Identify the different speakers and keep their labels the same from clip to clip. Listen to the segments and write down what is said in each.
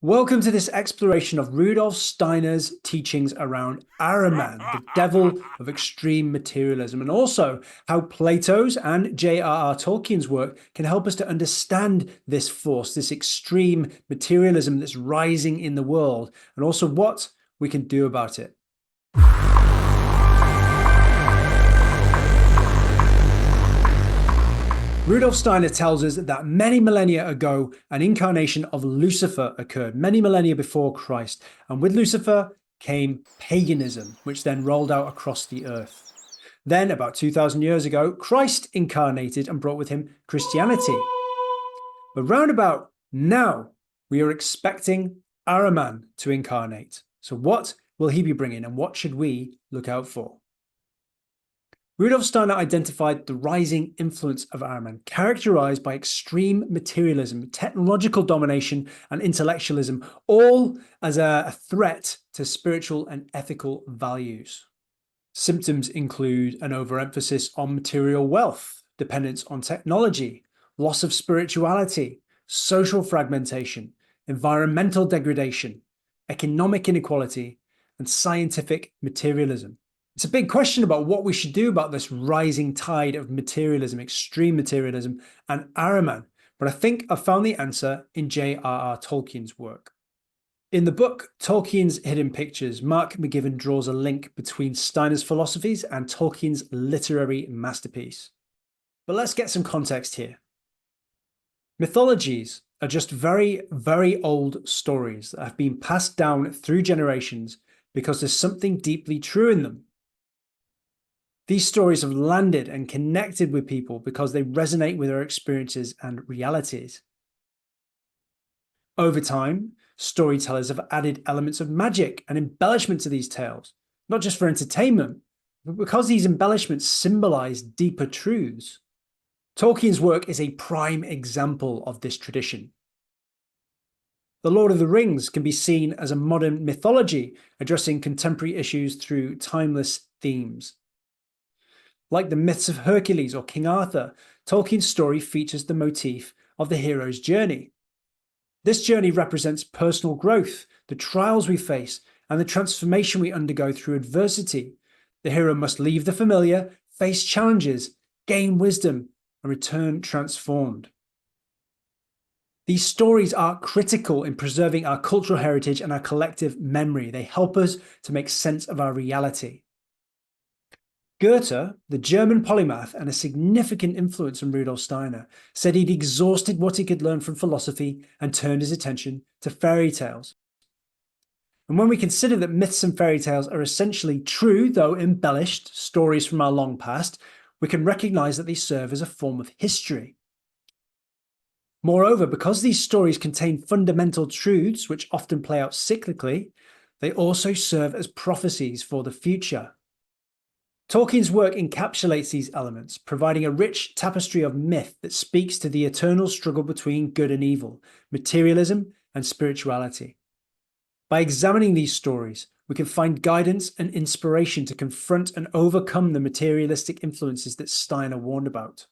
Speaker 1: Welcome to this exploration of Rudolf Steiner's teachings around Ahriman, the devil of extreme materialism, and also how Plato's and J.R.R. Tolkien's work can help us to understand this force, this extreme materialism that's rising in the world, and also what we can do about it. Rudolf Steiner tells us that many millennia ago, an incarnation of Lucifer occurred, many millennia before Christ. And with Lucifer came paganism, which then rolled out across the earth. Then, about 2,000 years ago, Christ incarnated and brought with him Christianity. But round about now, we are expecting Ahriman to incarnate. So what will he be bringing, and what should we look out for? Rudolf Steiner identified the rising influence of Ahriman, characterized by extreme materialism, technological domination, and intellectualism, all as a threat to spiritual and ethical values. Symptoms include an overemphasis on material wealth, dependence on technology, loss of spirituality, social fragmentation, environmental degradation, economic inequality, and scientific materialism. It's a big question about what we should do about this rising tide of materialism, extreme materialism, and Ahriman, but I think I found the answer in J.R.R. Tolkien's work. In the book Tolkien's Hidden Pictures, Mark McGivern draws a link between Steiner's philosophies and Tolkien's literary masterpiece. But let's get some context here. Mythologies are just very, very old stories that have been passed down through generations because there's something deeply true in them. These stories have landed and connected with people because they resonate with their experiences and realities. Over time, storytellers have added elements of magic and embellishment to these tales, not just for entertainment, but because these embellishments symbolize deeper truths. Tolkien's work is a prime example of this tradition. The Lord of the Rings can be seen as a modern mythology addressing contemporary issues through timeless themes. Like the myths of Hercules or King Arthur, Tolkien's story features the motif of the hero's journey. This journey represents personal growth, the trials we face, and the transformation we undergo through adversity. The hero must leave the familiar, face challenges, gain wisdom, and return transformed. These stories are critical in preserving our cultural heritage and our collective memory. They help us to make sense of our reality. Goethe, the German polymath and a significant influence on Rudolf Steiner, said he'd exhausted what he could learn from philosophy and turned his attention to fairy tales. And when we consider that myths and fairy tales are essentially true, though embellished, stories from our long past, we can recognize that they serve as a form of history. Moreover, because these stories contain fundamental truths which often play out cyclically, they also serve as prophecies for the future. Tolkien's work encapsulates these elements, providing a rich tapestry of myth that speaks to the eternal struggle between good and evil, materialism and spirituality. By examining these stories, we can find guidance and inspiration to confront and overcome the materialistic influences that Steiner warned about.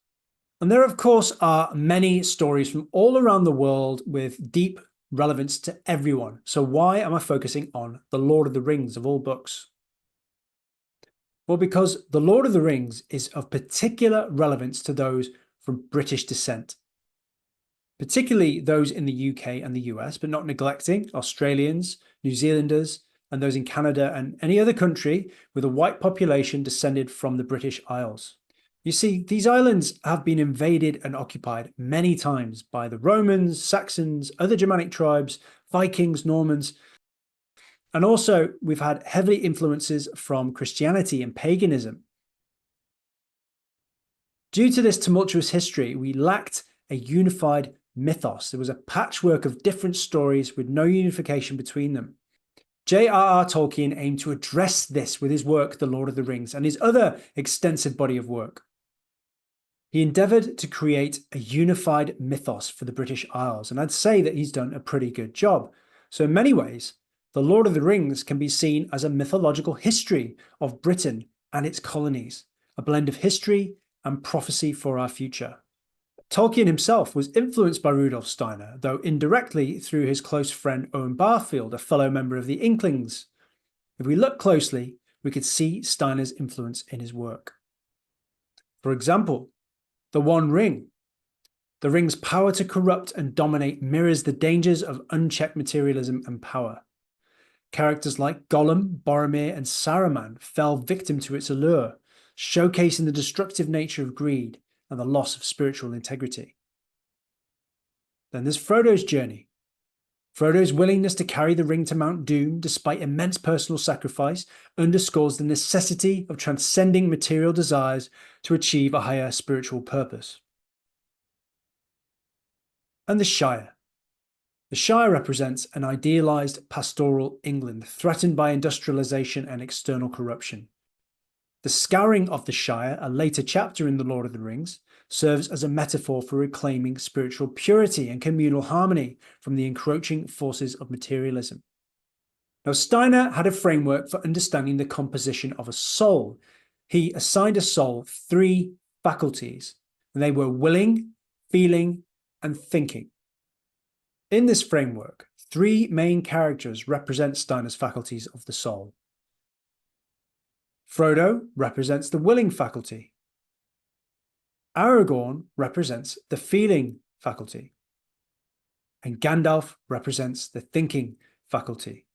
Speaker 1: And there, of course, are many stories from all around the world with deep relevance to everyone. So why am I focusing on The Lord of the Rings of all books? Well, because The Lord of the Rings is of particular relevance to those from British descent, particularly those in the UK and the US, but not neglecting Australians, New Zealanders, and those in Canada and any other country with a white population descended from the British Isles. You see, these islands have been invaded and occupied many times by the Romans, Saxons, other Germanic tribes, Vikings, Normans. And also, we've had heavy influences from Christianity and paganism. Due to this tumultuous history, we lacked a unified mythos. There was a patchwork of different stories with no unification between them. J.R.R. Tolkien aimed to address this with his work, The Lord of the Rings, and his other extensive body of work. He endeavoured to create a unified mythos for the British Isles, and I'd say that he's done a pretty good job. So in many ways, The Lord of the Rings can be seen as a mythological history of Britain and its colonies, a blend of history and prophecy for our future. Tolkien himself was influenced by Rudolf Steiner, though indirectly through his close friend Owen Barfield, a fellow member of the Inklings. If we look closely, we could see Steiner's influence in his work. For example, The One Ring. The ring's power to corrupt and dominate mirrors the dangers of unchecked materialism and power. Characters like Gollum, Boromir, and Saruman fell victim to its allure, showcasing the destructive nature of greed and the loss of spiritual integrity. Then there's Frodo's journey. Frodo's willingness to carry the ring to Mount Doom, despite immense personal sacrifice, underscores the necessity of transcending material desires to achieve a higher spiritual purpose. And the Shire. The Shire represents an idealized pastoral England threatened by industrialization and external corruption. The scouring of the Shire, a later chapter in The Lord of the Rings, serves as a metaphor for reclaiming spiritual purity and communal harmony from the encroaching forces of materialism. Now, Steiner had a framework for understanding the composition of a soul. He assigned a soul 3 faculties, and they were willing, feeling, and thinking. In this framework, 3 main characters represent Steiner's faculties of the soul. Frodo represents the willing faculty. Aragorn represents the feeling faculty. And Gandalf represents the thinking faculty.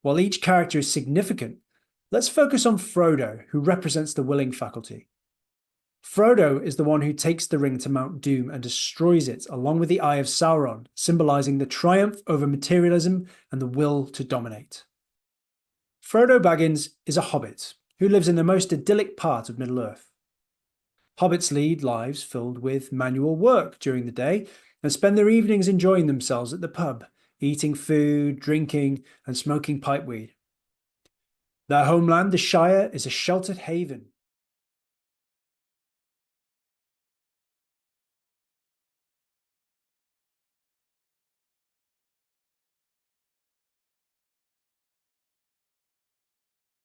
Speaker 1: While each character is significant, let's focus on Frodo, who represents the willing faculty. Frodo is the one who takes the ring to Mount Doom and destroys it, along with the Eye of Sauron, symbolizing the triumph over materialism and the will to dominate. Frodo Baggins is a hobbit who lives in the most idyllic part of Middle-earth. Hobbits lead lives filled with manual work during the day and spend their evenings enjoying themselves at the pub, eating food, drinking, and smoking pipeweed. Their homeland, the Shire, is a sheltered haven